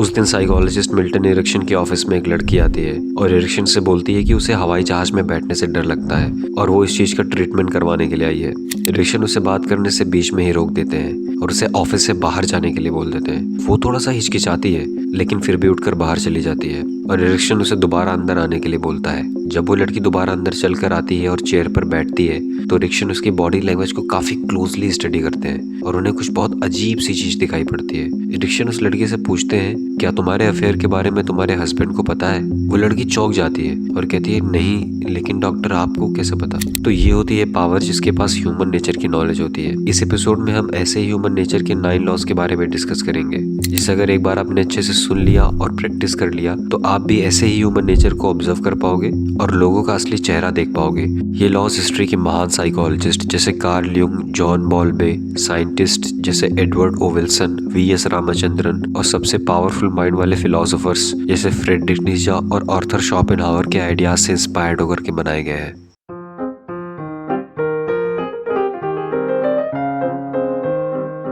उस दिन psychologist Milton Erikson के ऑफिस में एक लड़की आती है और इरिक्सन से बोलती है कि उसे हवाई जहाज में बैठने से डर लगता है और वो इस चीज का ट्रीटमेंट करवाने के लिए आई है। इरिक्सन उसे बात करने से बीच में ही रोक देते हैं और उसे ऑफिस से बाहर जाने के लिए बोल देते हैं। वो थोड़ा सा हिचकिचाती है लेकिन फिर भी उठकर बाहर चली जाती है और इरिक्सन उसे दोबारा अंदर आने के लिए बोलता है। जब वो लड़की दोबारा अंदर चलकर आती है और चेयर पर बैठती है तो इरिक्सन उसकी बॉडी लैंग्वेज को काफी क्लोजली स्टडी करते हैं और उन्हें कुछ बहुत अजीब सी चीज दिखाई पड़ती है। इरिक्सन उस लड़की से पूछते हैं, क्या तुम्हारे अफेयर के बारे में तुम्हारे हस्बैंड को पता है? वो लड़की चौंक जाती है और कहती है, नहीं, लेकिन डॉक्टर आपको कैसे पता? तो ये होती है पावर जिसके पास ह्यूमन नेचर की नॉलेज होती है। इस एपिसोड में हम ऐसे ही ह्यूमन नेचर के 9 लॉज के बारे में डिस्कस करेंगे, जिसे अगर एक बार आपने अच्छे से सुन लिया और प्रैक्टिस कर लिया तो आप भी ऐसे ही ह्यूमन नेचर को ऑब्जर्व कर पाओगे और लोगों का असली चेहरा देख पाओगे। ये लॉज हिस्ट्री के महान साइकोलॉजिस्ट जैसे कार्ल युंग, जॉन बॉल्बे, साइंटिस्ट जैसे एडवर्ड ओ विल्सन, वी.एस. रामचंद्रन और सबसे पावरफुल माइंड वाले फिलोसोफर्स जैसे फ्रेडरिक नीत्शे और आर्थर शोपेनहावर के आइडियाज से इंस्पायर्ड होकर के बनाए गए हैं।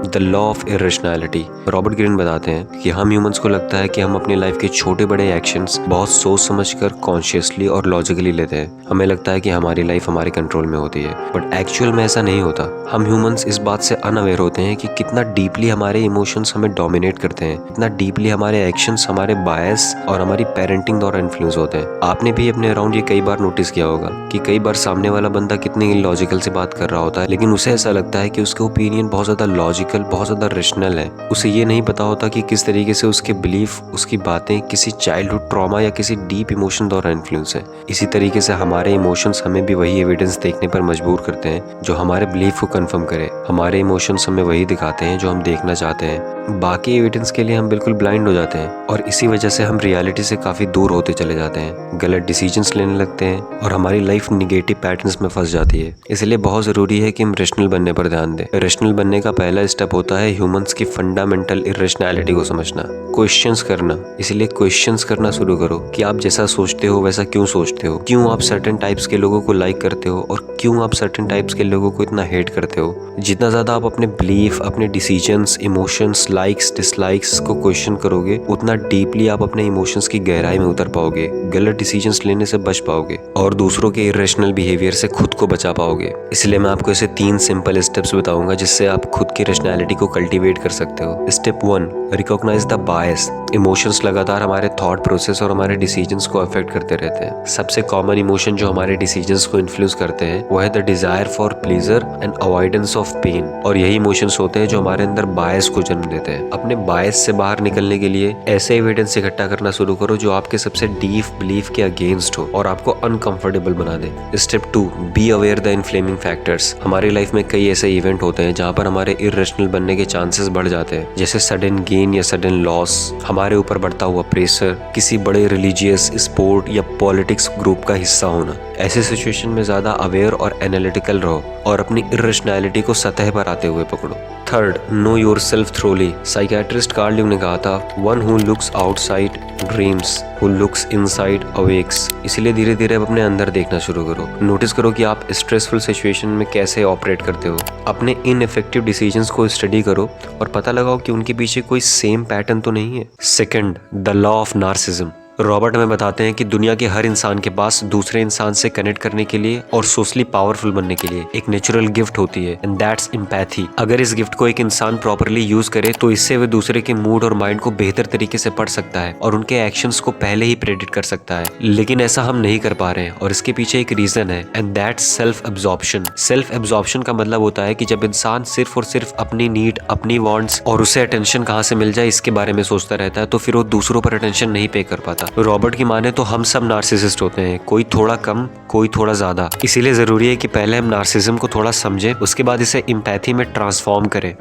The law of irrationality. Robert Greene बताते हैं कि हम ह्यूमंस को लगता है कि हम अपनी लाइफ के छोटे बड़े एक्शंस बहुत सोच समझकर कॉन्शियसली और लॉजिकली लेते हैं। हमें लगता है कि हमारी लाइफ हमारे कंट्रोल में होती है, बट एक्चुअल में ऐसा नहीं होता। हम ह्यूमंस इस बात से अनअवेयर होते हैं कि कितना डीपली हमारे इमोशंस हमें डोमिनेट करते हैं, कितना डीपली हमारे एक्शंस हमारे बायस और हमारी पेरेंटिंग द्वारा इन्फ्लुएंस होते हैं। आपने भी अपने अराउंड ये कई बार नोटिस किया होगा कि कई बार सामने वाला बंदा कितनी इलॉजिकल से बात कर रहा होता है, लेकिन उसे ऐसा लगता है कि उसके ओपिनियन बहुत ज्यादा लॉजिकल, बहुत ज्यादा रेशनल है। उसे ये नहीं पता होता कि किस तरीके से उसके बिलीफ, उसकी बातें किसी चाइल्डहुड ट्रॉमा या किसी डीप इमोशन द्वारा इन्फ्लुएंस है। इसी तरीके से हमारे इमोशंस हमें भी वही एविडेंस देखने पर मजबूर करते हैं जो हमारे बिलीफ को कंफर्म करे। हमारे इमोशंस हमें वही दिखाते हैं जो हम देखना चाहते हैं। बाकी एविडेंस के लिए हम बिल्कुल ब्लाइंड हो जाते हैं और इसी वजह से हम रियलिटी से काफी दूर होते चले जाते हैं, गलत डिसीजंस लेने लगते हैं और हमारी लाइफ निगेटिव पैटर्न्स में फंस जाती है। इसलिए बहुत जरूरी है कि हम रेशनल बनने पर ध्यान दें। रेशनल बनने का पहला स्टेप होता है ह्यूमंस की फंडामेंटल इरेशनैलिटी को समझना, क्वेश्चंस करना। इसलिए क्वेश्चंस करना शुरू करो कि आप जैसा सोचते हो वैसा क्यों सोचते हो, क्यों आप सर्टेन टाइप्स के लोगों को लाइक करते हो और क्यों आप सर्टेन टाइप्स के लोगों को इतना हेट करते हो। जितना ज्यादा आप अपने बिलीफ, अपने डिसीजंस, इमोशंस, लाइक्स, डिसलाइक्स को क्वेश्चन करोगे, उतना डीपली आप अपने इमोशंस की गहराई में उतर पाओगे, गलत डिसीजंस लेने से बच पाओगे और दूसरों के इरेशनल बिहेवियर से खुद को बचा पाओगे। इसलिए मैं आपको ऐसे 3 सिंपल स्टेप्स बताऊंगा जिससे आप खुद की रेशनैलिटी को कल्टीवेट कर सकते हो। Step 1, recognize the bias. Emotions लगातार हमारे थॉट प्रोसेस और हमारे डिसीजंस को अफेक्ट करते रहते हैं। सबसे कॉमन इमोशन जो हमारे डिसीजंस को इन्फ्लुएंस करते हैं वो है the desire for pleasure and avoidance of pain. और यही इमोशंस होते हैं जो हमारे अंदर बायस को जन्म देते हैं। अपने बायस से बाहर निकलने के लिए ऐसे एविडेंस इकट्ठा करना शुरू करो जो आपके सबसे डीप बिलीफ के अगेंस्ट हो और आपको अनकंफर्टेबल बना दे। Step 2, be aware the inflaming factors. हमारी लाइफ में कई ऐसे इवेंट होते हैं जहाँ पर हमारे इरेशनल बनने के चांसेस बढ़ जाते हैं, जैसे सडन गेन या सडन लॉस, हमारे ऊपर बढ़ता हुआ प्रेशर, किसी बड़े रिलीजियस, स्पोर्ट या पॉलिटिक्स ग्रुप का हिस्सा होना। ऐसे सिचुएशन में ज्यादा अवेयर और एनालिटिकल रहो और अपनी इरेशनैलिटी को सतह पर आते हुए पकड़ो। Third, know yourself thoroughly. Psychiatrist Carl Jung ने कहा था, one who looks outside dreams, who looks inside awakes. इसलिए धीरे धीरे अपने अंदर देखना शुरू करो। नोटिस करो कि आप स्ट्रेसफुल सिचुएशन में कैसे ऑपरेट करते हो। अपने इनइफेक्टिव डिसीजंस को स्टडी करो और पता लगाओ कि उनके पीछे कोई सेम पैटर्न तो नहीं है। Second, the law of narcissism. Robert हमें बताते हैं कि दुनिया के हर इंसान के पास दूसरे इंसान से कनेक्ट करने के लिए और सोशली पावरफुल बनने के लिए एक नेचुरल गिफ्ट होती है, एंड दैट्स एम्पैथी। अगर इस गिफ्ट को एक इंसान प्रॉपरली यूज करे तो इससे वे दूसरे के मूड और माइंड को बेहतर तरीके से पढ़ सकता है और उनके एक्शंस को पहले ही प्रेडिक्ट कर सकता है। लेकिन ऐसा हम नहीं कर पा रहे हैं और इसके पीछे एक रीजन है, and that's self absorption. Self absorption का मतलब होता है कि जब इंसान सिर्फ और सिर्फ अपनी नीड, अपनी वांट्स और उसे अटेंशन कहाँ से मिल जाए इसके बारे में सोचता रहता है, तो फिर वो दूसरों पर अटेंशन नहीं पे कर पाता। रॉबर्ट की माने तो हम सब नार्सिसिस्ट होते हैं, कोई थोड़ा कम, कोई थोड़ा ज्यादा। इसीलिए जरूरी है कि पहले हम नार्सिसिज्म को थोड़ा समझें, उसके बाद इसे एम्पैथी में ट्रांसफॉर्म करें।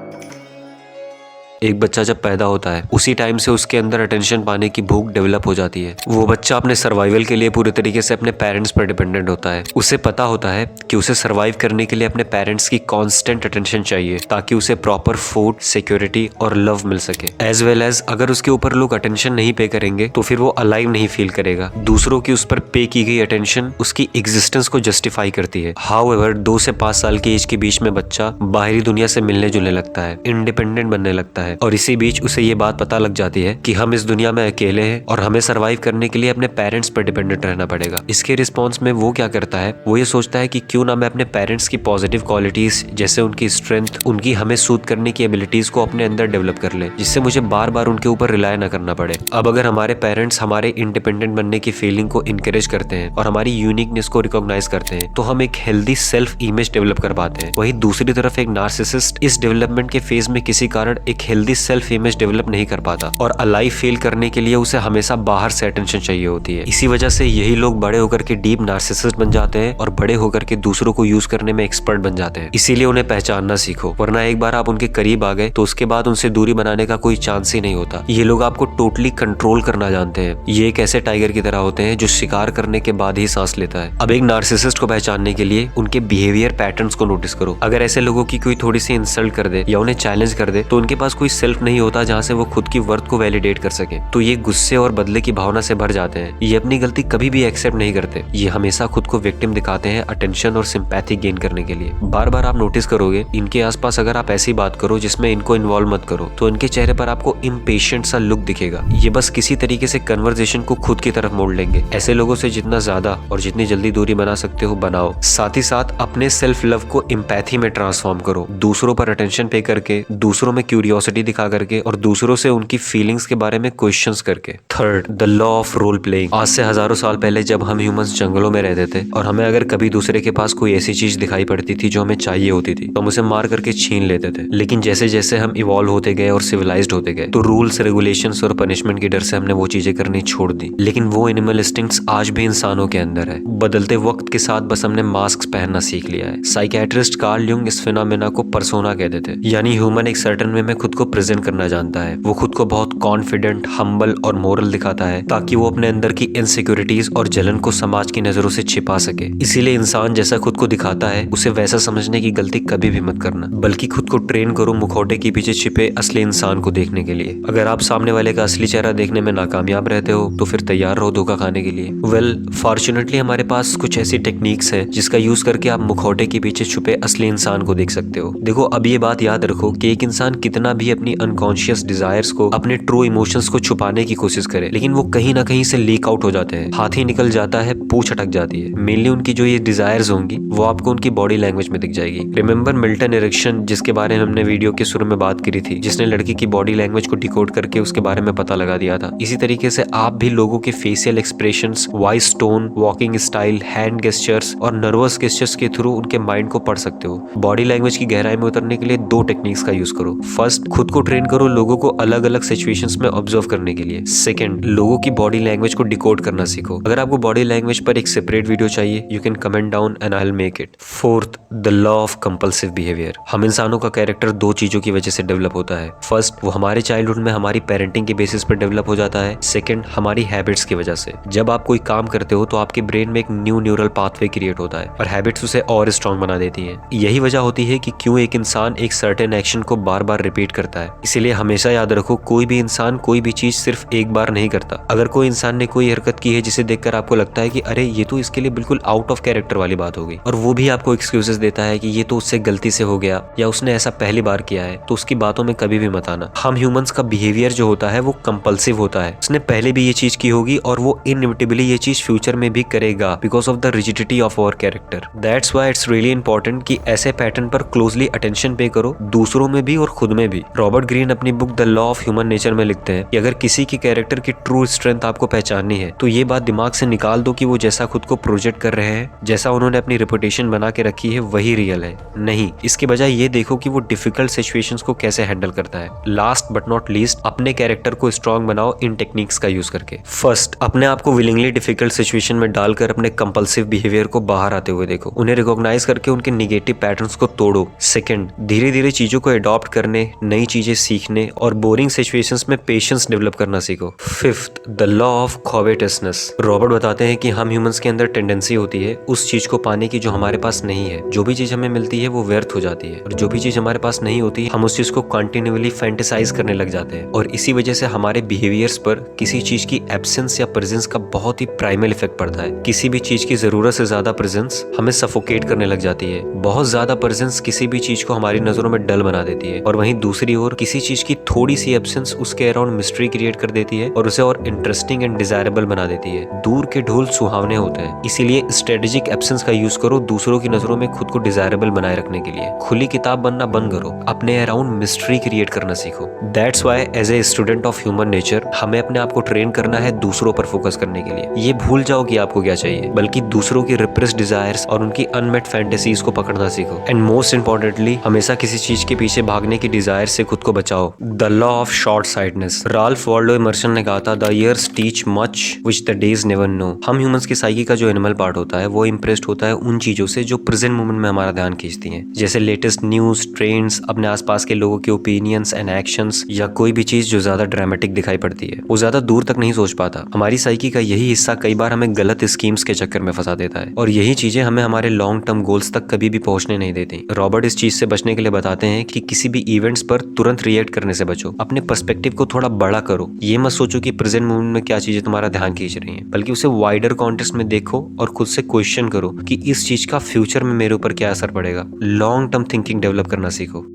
एक बच्चा जब पैदा होता है उसी टाइम से उसके अंदर अटेंशन पाने की भूख डेवलप हो जाती है। वो बच्चा अपने सर्वाइवल के लिए पूरे तरीके से अपने पेरेंट्स पर डिपेंडेंट होता है। उसे पता होता है कि उसे सर्वाइव करने के लिए अपने पेरेंट्स की कांस्टेंट अटेंशन चाहिए ताकि उसे प्रॉपर फूड, सिक्योरिटी और लव मिल सके। एज वेल एज अगर उसके ऊपर लोग अटेंशन नहीं पे करेंगे तो फिर वो अलाइव नहीं फील करेगा। दूसरों की उस पर पे की गई अटेंशन उसकी एग्जिस्टेंस को जस्टिफाई करती है। हाउएवर 2 से 5 साल की एज के बीच में बच्चा बाहरी दुनिया से मिलने जुलने लगता है, इंडिपेंडेंट बनने लगता है है और इसी बीच उसे ये बात पता लग जाती है कि हम इस दुनिया में अकेले हैं और हमें सर्वाइव करने के लिए अपने पेरेंट्स पर डिपेंडेंट रहना पड़ेगा। इसके रिस्पॉन्स में वो क्या करता है, वो ये सोचता है कि क्यों ना मैं अपने पेरेंट्स की पॉजिटिव क्वालिटीज जैसे उनकी स्ट्रेंथ, उनकी हमें सूट करने की एबिलिटीज को अपने अंदर डेवलप कर ले, जिससे मुझे बार बार उनके ऊपर रिलाय ना करना पड़े। अब अगर हमारे पेरेंट्स हमारे इंडिपेंडेंट बनने की फीलिंग को इनकरेज करते हैं और हमारी यूनिकनेस को रिकॉग्नाइज करते हैं तो हम एक हेल्दी सेल्फ इमेज डेवलप कर पाते हैं। वहीं दूसरी तरफ एक नार्सिसिस्ट इस डेवलपमेंट के फेज में किसी कारण एक हेल्दी सेल्फ इमेज डेवलप नहीं कर पाता और अलाइव फील करने के लिए उसे हमेशा बाहर से अटेंशन चाहिए होती है। इसी वजह से यही लोग बड़े होकर के डीप नार्सिसिस्ट बन जाते हैं और बड़े होकर के दूसरों को यूज करने में एक्सपर्ट बन जाते हैं। इसीलिए उन्हें पहचानना सीखो, वरना एक बार आप उनके करीब आ गए तो उसके बाद उनसे दूरी बनाने का कोई चांस ही नहीं होता। ये लोग आपको टोटली कंट्रोल करना जानते हैं। ये एक ऐसे टाइगर की तरह होते हैं जो शिकार करने के बाद ही सांस लेता है। अब एक नार्सिसिस्ट को पहचानने के लिए उनके बिहेवियर पैटर्न्स को नोटिस करो। अगर ऐसे लोगों की कोई थोड़ी सी इंसल्ट कर दे या उन्हें चैलेंज कर दे तो उनके पास कोई सेल्फ नहीं होता जहाँ से वो खुद की वर्थ को वैलिडेट कर सके, तो ये गुस्से और बदले की भावना से भर जाते हैं। ये अपनी गलती कभी भी एक्सेप्ट नहीं करते। ये हमेशा खुद को विक्टिम दिखाते हैं अटेंशन और सिंपैथी गेन करने के लिए। बार बार आप नोटिस करोगे इनके आसपास अगर आप ऐसी बात करो जिसमें इनको इन्वॉल्व मत करो तो इनके चेहरे पर आपको इम्पेशेंट सा लुक दिखेगा। ये बस किसी तरीके से कन्वर्सेशन को खुद की तरफ मोड़ लेंगे। ऐसे लोगों से जितना ज्यादा और जितनी जल्दी दूरी बना सकते हो बनाओ। साथ ही साथ अपने सेल्फ लव को एम्पैथी में ट्रांसफॉर्म करो, दूसरों पर अटेंशन पे करके, दूसरों में क्यूरियोसिटी दिखा करके और दूसरों से उनकी फीलिंग्स के बारे में क्वेश्चंस करके। Third, the law of role playing. आज से हजारों साल पहले जब हम ह्यूमंस जंगलों में रहते थे और हमें अगर कभी दूसरे के पास कोई ऐसी चीज दिखाई पड़ती थी जो हमें चाहिए होती थी तो हम उसे मार करके छीन लेते थे। लेकिन जैसे जैसे हम इवॉल्व होते गए और सिविलाइज्ड होते गए तो रूल्स, रेगुलेशंस और पनिशमेंट की डर से हमने वो चीजें करनी छोड़ दी। लेकिन वो एनिमल इंस्टिंक्ट्स आज भी इंसानों के अंदर है। बदलते वक्त के साथ बस हमने मास्क पहनना सीख लिया है। साइकियाट्रिस्ट कार्ल युंग इस फिनोमेना को पर्सोना कहते थे, यानी ह्यूमन एक सर्टेन वे में खुद को प्रेजेंट करना जानता है। वो खुद को बहुत कॉन्फिडेंट, हम्बल और मोरल दिखाता है ताकि वो अपने अंदर की इनसिक्योरिटीज और जलन को समाज की नजरों से छिपा सके। इसीलिए इंसान जैसा खुद को दिखाता है उसे वैसा समझने की गलती कभी भी मत करना, बल्कि खुद को ट्रेन करो मुखौटे के पीछे छिपे असली इंसान को देखने के लिए। अगर आप सामने वाले का असली चेहरा देखने में नाकामयाब रहते हो तो फिर तैयार रहो धोखा खाने के लिए। फॉर्चुनेटली हमारे पास कुछ ऐसी टेक्निक्स है जिसका यूज करके आप मुखौटे के पीछे छुपे असली इंसान को देख सकते हो। देखो, अब ये बात याद रखो कि एक इंसान कितना भी अपनी अनकॉन्शियस डिजायर्स को, अपने ट्रू इमोशंस को छुपाने की कोशिश करे, लेकिन वो कहीं ना कहीं से लीक आउट हो जाते हैं। हाथी निकल जाता है, पूंछ अटक जाती है। मेनली उनकी जो ये डिजायर्स होंगी वो आपको उनकी बॉडी लैंग्वेज में दिख जाएगी। रिमेंबर मिल्टन एरिक्सन, जिसके बारे में हमने वीडियो के शुरू में बात करी थी, जिसने लड़की की बॉडी लैंग्वेज को डिकोड करके उसके बारे में पता लगा दिया था। इसी तरीके से आप भी लोगों के facial expressions, voice tone, walking style, hand gestures और नर्वस गेस्चर्स के थ्रू उनके माइंड को पढ़ सकते हो। बॉडी लैंग्वेज की गहराई में उतरने के लिए 2 टेक्निक्स का यूज करो। फर्स्ट, खुद को ट्रेन करो लोगों को अलग अलग सिचुएशंस में ऑब्जर्व करने के लिए। सेकंड, लोगों की बॉडी लैंग्वेज को डिकोड करना सीखो। अगर आपको बॉडी लैंग्वेज पर एक सेपरेट वीडियो चाहिए, you can comment down and I will make it. Fourth, the law of compulsive behaviour. हम इंसानों का कैरेक्टर 2 चीजों की वजह से डेवलप होता है। फर्स्ट, वो हमारे चाइल्डहुड में हमारी पेरेंटिंग के बेसिस पर डेवलप हो जाता है। सेकंड, हमारी हैबिट्स की वजह से। जब आप कोई काम करते हो तो आपके ब्रेन में एक न्यू न्यूरल पाथवे क्रिएट होता है और हैबिट्स उसे और स्ट्रॉन्ग बना देती हैं। यही वजह होती है कि क्यों एक इंसान एक सर्टेन एक्शन को बार बार रिपीट करता है। इसीलिए हमेशा याद रखो, कोई भी इंसान कोई भी चीज सिर्फ एक बार नहीं करता। अगर कोई इंसान ने कोई हरकत की है जिसे देखकर आपको लगता है कि अरे ये तो इसके लिए बिल्कुल आउट ऑफ कैरेक्टर वाली बात हो गई, और वो भी आपको एक्सक्यूजेस देता है कि ये तो उससे गलती से हो गया या उसने ऐसा पहली बार किया है, तो उसकी बातों में कभी भी मत आना। हम ह्यूमंस का बिहेवियर जो होता है वो कंपल्सिव होता है। उसने पहले भी ये चीज की होगी और वो इनएविटेबली ये चीज फ्यूचर में भी करेगा because of the rigidity of our character. That's why it's really important कि ऐसे पैटर्न पर क्लोजली अटेंशन पे करो, दूसरों में भी और खुद में भी। रॉबर्ट ग्रीन अपनी book the law of human nature में लिखते हैं कि अगर किसी की कैरेक्टर की ट्रू स्ट्रेंथ आपको पहचाननी है तो ये बात दिमाग से निकाल दो कि वो जैसा खुद को प्रोजेक्ट कर रहे हैं, जैसा उन्होंने अपनी रेपुटेशन बना के रखी है, वही रियल है। नहीं, इसके बजाय ये देखो कि वो डिफिकल्ट सिचुएशंस को कैसे हैंडल करता है। लास्ट बट नॉट लीस्ट, अपने कैरेक्टर को स्ट्रॉन्ग बनाओ इन टेक्निक्स का यूज करके। फर्स्ट, अपने आप को विलिंगली डिफिकल्ट सिचुएशन में डालकर अपने कंपल्सिव बिहेवियर को बाहर आते हुए देखो, उन्हें रिकॉग्नाइज करके उनके निगेटिव पैटर्न्स को तोड़ो। सेकंड, धीरे धीरे चीजों को अडॉप्ट करने, नई चीजें सीखने और बोरिंग सिचुएशंस में पेशेंस डेवलप करना सीखो। Fifth, the law of covetousness. Robert बताते हैं कि हम ह्यूमंस के अंदर टेंडेंसी होती है उस चीज को पाने की जो हमारे पास नहीं है। जो भी चीज हमें मिलती है वो व्यर्थ हो जाती है, और जो भी चीज हमारे पास नहीं होती हम उस चीज को कंटिन्यूअली फैंटेसाइज करने लग जाते हैं। और इसी वजह से हमारे बिहेवियर्स पर किसी चीज की एब्सेंस या प्रेजेंस का बहुत ही प्राइमल इफेक्ट पड़ता है। किसी भी चीज की जरूरत से ज्यादा प्रेजेंस हमें सफोकेट करने लग जाती है। बहुत ज्यादा प्रेजेंस किसी भी चीज को हमारी नजरों में डल बना देती है, और वहीं दूसरी ओर किसी चीज की थोड़ी सी एब्सेंस उसके अराउंड मिस्ट्री क्रिएट कर देती है और उसे और इंटरेस्टिंग एंड डिजायरेबल बना देती है। दूर के ढोल सुहावने होते हैं, इसीलिए स्ट्रेटेजिक एब्सेंस का यूज करो दूसरों की नजरों में खुद को डिजायरेबल बनाए रखने के लिए। खुली किताब बनना बंद करो, अपने अराउंड मिस्ट्री क्रिएट करना सीखो। That's why as a student of human nature हमें अपने आप को ट्रेन करना है दूसरों पर फोकस करने के लिए। ये भूल जाओ कि आपको क्या चाहिए, बल्कि दूसरों की रिप्रेस्ड डिजायर्स और उनकी अनमेट फैंटेसीज को पकड़ना सीखो। एंड मोस्ट इंपॉर्टेंटली, हमेशा किसी चीज के पीछे भागने की डिजायर से खुद को बचाओ। The law of short sightedness. Ralph Waldo Emerson ने कहा था, the years teach much which the days never know. हम ह्यूमंस की साइकी का जो एनिमल पार्ट होता है वो इम्प्रेस्ड होता है उन चीजों से जो प्रेजेंट मोमेंट में हमारा ध्यान खींचती हैं, जैसे लेटेस्ट न्यूज, ट्रेंड्स, अपने आसपास के लोगों के ओपिनियंस एंड एक्शंस, या कोई भी चीज जो ज्यादा ड्रामेटिक दिखाई पड़ती है। वो ज्यादा दूर तक नहीं सोच पाता। हमारी साइकी का यही हिस्सा कई बार हमें गलत स्कीम्स के चक्कर में फंसा देता है, और यही चीजें हमें हमारे लॉन्ग टर्म गोल्स तक कभी भी पहुंचने नहीं देती। रॉबर्ट इस चीज से बचने के लिए बताते हैं कि किसी भी इवेंट्स पर तुरंत रिएक्ट करने से बचो। अपने पर्सपेक्टिव को थोड़ा बड़ा करो। ये मत सोचो कि प्रेजेंट मोमेंट में क्या चीजें तुम्हारा ध्यान खींच रही हैं, बल्कि उसे वाइडर कॉन्टेक्स्ट में देखो और खुद से क्वेश्चन करो कि इस चीज का फ्यूचर में मेरे ऊपर क्या असर पड़ेगा। लॉन्ग टर्म थिंकिंग डेवलप करना सीखो।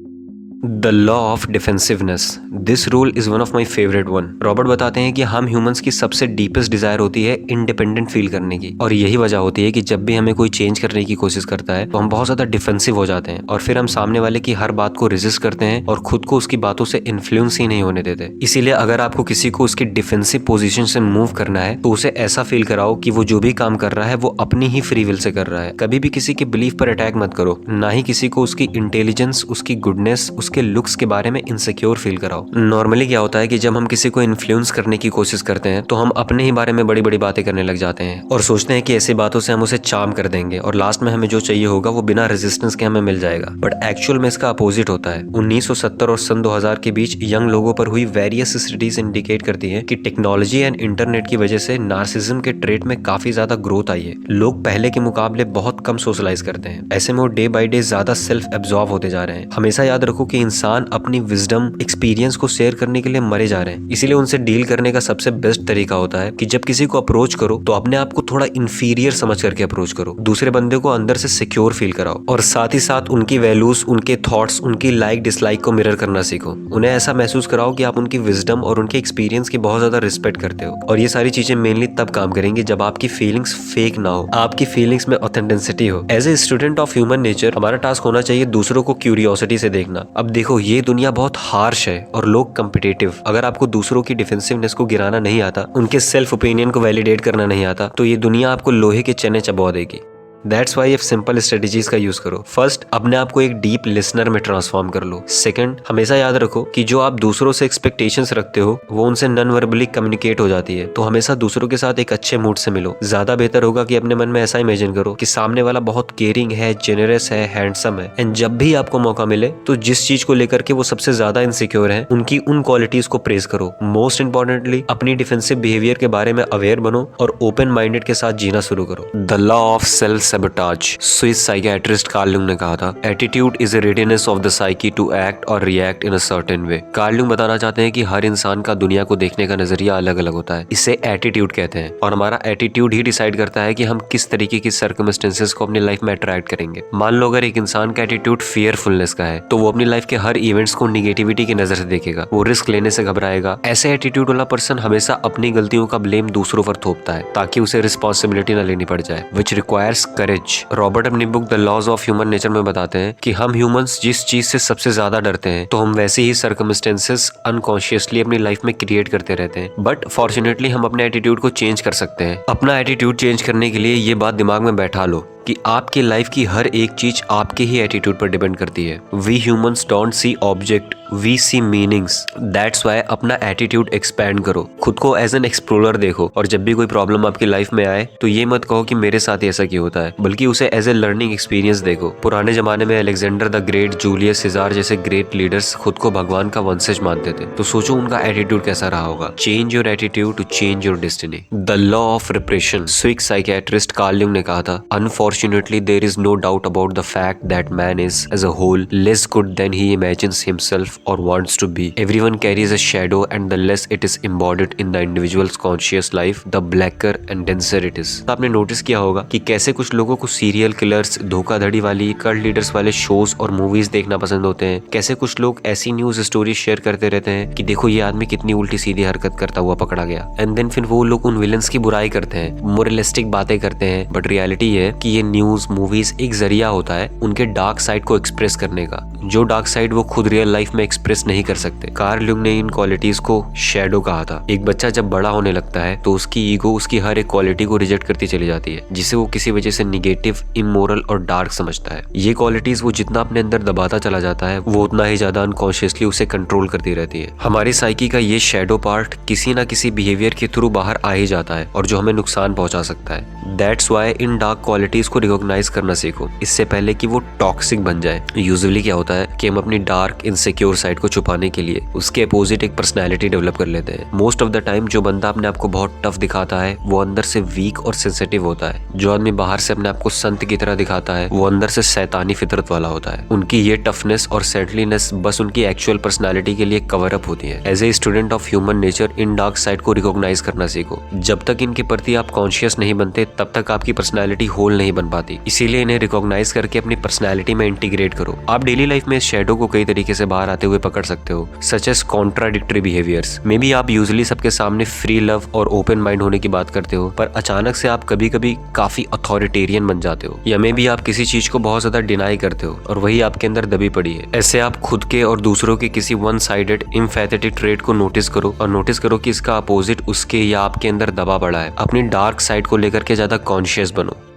The law of defensiveness. This rule is one of my favourite one. Robert बताते हैं कि हम ह्यूमंस की सबसे डीपेस्ट डिजायर होती है इंडिपेंडेंट फील करने की, और यही वजह होती है कि जब भी हमें कोई चेंज करने की कोशिश करता है तो हम बहुत ज्यादा डिफेंसिव हो जाते हैं, और फिर हम सामने वाले की हर बात को रेजिस्ट करते हैं और खुद को उसकी बातों से इन्फ्लुएंस ही नहीं होने देते। इसीलिए अगर आपको किसी को उसकी डिफेंसिव पोजीशन से मूव करना है तो उसे ऐसा फील कराओ कि वो जो भी काम कर रहा है वो अपनी ही फ्री विल से कर रहा है। कभी भी किसी के बिलीफ पर अटैक मत करो, ना ही किसी को उसकी इंटेलिजेंस, उसकी गुडनेस, उसके लुक्स के बारे में इनसिक्योर फील कराओ। नॉर्मली क्या होता है कि जब हम किसी को इन्फ्लुएंस करने की कोशिश करते हैं तो हम अपने ही बारे में बड़ी बड़ी बातें करने लग जाते हैं और सोचते हैं कि ऐसी बातों से हम उसे चार्म कर देंगे और लास्ट में हमें जो चाहिए होगा वो बिना रेजिस्टेंस के हमें मिल जाएगा। बट एक्चुअल में इसका अपोजिट होता है। 1970 और सन 2000 के बीच यंग लोगों पर हुई वेरियस स्टडीज इंडिकेट करती है कि टेक्नोलॉजी एंड इंटरनेट की वजह से नार्सिसिज्म के ट्रेट में काफी ज्यादा ग्रोथ आई है। लोग पहले के मुकाबले बहुत कम सोशलाइज करते हैं। ऐसे में वो डे बाय डे ज्यादा सेल्फ एब्जॉर्ब होते जा रहे हैं। हमेशा याद रखो कि इंसान अपनी विजडम, एक्सपीरियंस को शेयर करने के लिए मरे जा रहे हैं। इसीलिए उनसे डील करने का सबसे बेस्ट तरीका होता है कि जब किसी को अप्रोच करो तो अपने आप को थोड़ा इंफीरियर समझ करके अप्रोच करो। दूसरे बंदे को अंदर से सिक्योर फील कराओ, और साथ ही साथ उनकी वैल्यूज, उनके थॉट्स, उनकी लाइक डिसलाइक को मिरर करना सीखो। उन्हें ऐसा महसूस कराओ कि आप उनकी विजडम और उनके एक्सपीरियंस की बहुत ज्यादा रिस्पेक्ट करते हो। और ये सारी चीजें मेनली तब काम करेंगी जब आपकी फीलिंग्स फेक ना हो, आपकी फीलिंग्स में ऑथेंटिसिटी हो। As a student of human nature हमारा टास्क होना चाहिए दूसरों को क्यूरियोसिटी से देखना। अब देखो, ये दुनिया बहुत हार्श है और लोग कम्पिटिटिव। अगर आपको दूसरों की डिफेंसिवनेस को गिराना नहीं आता, उनके सेल्फ ओपिनियन को वैलिडेट करना नहीं आता, तो ये दुनिया आपको लोहे के चने चबा देगी। दैट्स वाई आप सिंपल स्ट्रेटेजीज का यूज करो। फर्स्ट, अपने आप को एक डीप लिसनर में ट्रांसफॉर्म कर लो। सेकंड, हमेशा याद रखो कि जो आप दूसरों से एक्सपेक्टेशंस रखते हो वो उनसे नॉन वर्बली कम्युनिकेट हो जाती है। तो हमेशा दूसरों के साथ एक अच्छे मूड से मिलो। ज्यादा बेहतर होगा कि अपने मन में ऐसा इमेजिन करो कि सामने वाला बहुत केयरिंग है, जेनरस है, हैंडसम है, एंड जब भी आपको मौका मिले तो जिस चीज को लेकर के वो सबसे ज्यादा इनसिक्योर है उनकी उन क्वालिटीज को प्रेज करो। मोस्ट इंपॉर्टेंटली, अपनी डिफेंसिव बिहेवियर के बारे में अवेयर बनो और ओपन माइंडेड के साथ जीना शुरू करो। The law of self sabotage. Swiss psychiatrist Carl Jung ने कहा था, attitude is a readiness of the psyche to act और react in a certain way. Carl Jung बताना चाहते हैं कि हर इंसान का दुनिया को देखने का नजरिया अलग अलग होता है। इसे एटीट्यूड कहते हैं, और हमारा एटीट्यूड ही डिसाइड करता है कि हम किस तरीके की सर्कमस्टेंसेस को अपनी लाइफ में अट्रैक्ट करेंगे। मान लो अगर एक इंसान का एटीट्यूड फियरफुलनेस का है तो वो अपनी लाइफ के हर इवेंट्स को निगेटिविटी की नजर से देखेगा, वो रिस्क लेने से घबराएगा। ऐसे एटीट्यूड वाला पर्सन हमेशा अपनी गलतियों का ब्लेम दूसरों पर थोपता है ताकि उसे रिस्पॉन्सिबिलिटी न लेनी पड़ जाए, विच रिक्वायर्स करेज। रॉबर्ट अपनी book the laws of human nature में बताते हैं कि हम ह्यूमंस जिस चीज से सबसे ज्यादा डरते हैं तो हम वैसे ही सर्कमस्टेंसेस अनकॉन्शियसली अपनी लाइफ में क्रिएट करते रहते हैं। बट फॉर्चुनेटली हम अपने एटीट्यूड को चेंज कर सकते हैं। अपना एटीट्यूड चेंज करने के लिए ये बात दिमाग में बैठा लो कि आपकी लाइफ की हर एक चीज आपके ही एटीट्यूड पर डिपेंड करती है। We humans don't see object, we see meanings. That's why अपना एटीट्यूड एक्सपैंड करो, खुद को एज एन एक्सप्लोरर देखो, और जब भी कोई प्रॉब्लम आपकी लाइफ में आए तो ये मत कहो कि मेरे साथ ऐसा क्यों होता है, बल्कि उसे एज ए लर्निंग एक्सपीरियंस देखो। पुराने जमाने में Alexander the great, Julius Cesare जैसे ग्रेट लीडर्स खुद को भगवान का वंशज मानते थे, तो सोचो उनका एटीट्यूड कैसा रहा होगा। Change your attitude to change your destiny. The law of repression. Swiss psychiatrist Carl Jung ने कहा था, unfortunately there is no doubt about the fact that man is as a whole less good than he imagines himself और wants to be. Everyone carries a shadow and the less it is embodied in the individual's conscious life the blacker and denser it is. आपने notice किया होगा कि कैसे कुछ लोगों को serial killers, धोखाधड़ी वाली, कल्ट लीडर्स वाले शोज और मूवीज देखना पसंद होते हैं। कैसे कुछ लोग ऐसी न्यूज स्टोरी शेयर करते रहते हैं कि देखो ये आदमी कितनी उल्टी सीधी हरकत करता हुआ पकड़ा गया, एंड देन फिर वो लोग उन विलन्स की बुराई करते हैं, मोरलिस्टिक बातें करते हैं। बट रियलिटी है कि ये न्यूज मूवीज एक जरिया होता है उनके डार्क साइड को एक्सप्रेस करने का, जो डार्क साइड वो खुद रियल लाइफ में एक्सप्रेस नहीं कर सकते। कार्ल युंग ने इन क्वालिटीज को शैडो कहा था। एक बच्चा जब बड़ा होने लगता है तो उसकी ईगो उसकी हर एक क्वालिटी को रिजेक्ट करती चली जाती है, जिसे वो किसी वजह से निगेटिव, इमोरल और डार्क समझता है। ये क्वालिटीज वो जितना अपने अंदर दबाता चला जाता है, वो उतना ही ज्यादा अनकॉन्शियसली उसे कंट्रोल करती रहती है। हमारी साइकी का ये शैडो पार्ट किसी ना किसी बिहेवियर के थ्रू बाहर आ ही जाता है, और जो हमें नुकसान पहुंचा सकता है। That's why in dark qualities को रिकॉग्नाइज करना सीखो, इससे पहले कि वो टॉक्सिक बन जाए। यूजुअली क्या होता है कि हम अपनी डार्क, इनसिक्योर साइड को छुपाने के लिए उसके अपोजिट एक पर्सनैलिटी डेवलप कर लेते हैं। मोस्ट ऑफ द टाइम जो बंदा अपने आप को बहुत टफ दिखाता है वो अंदर से वीक और सेंसिटिव होता है। जो आदमी बाहर से अपने आप को संत की तरह दिखाता है वो अंदर से शैतानी फितरत वाला होता है। उनकी ये टफनेस और सेटलीनेस बस उनकी एक्चुअल पर्सनालिटी के लिए कवर अप होती है। As a student of human nature इन डार्क साइड को रिकॉग्नाइज करना सीखो। जब तक इनके प्रति आप कॉन्शियस नहीं बनते तब तक आपकी पर्सनैलिटी होल नहीं बन पाती। इसीलिए इन्हें रिकॉग्नाइज करके अपनी पर्सनैलिटी में इंटीग्रेट करो। आप डेली लाइफ में इस शैडो को कई तरीके से बाहर आते हुए पकड़ सकते हो, such as contradictory behaviours. May be आप यूजुअली सबके सामने फ्री लव और ओपन माइंड होने की बात करते हो, पर अचानक से आप कभी कभी काफी अथॉरिटेरियन बन जाते हो, या मे बी आप किसी चीज को बहुत ज्यादा डिनाई करते हो और वही आपके अंदर दबी पड़ी है। ऐसे आप खुद के और दूसरों के किसी वन साइडेड इम्फैथेटिक ट्रेट को नोटिस करो, और नोटिस करो कि इसका अपोजिट उसके या आपके अंदर दबा पड़ा है। अपनी डार्क साइड को लेकर के ज्यादा कॉन्शियस बनो।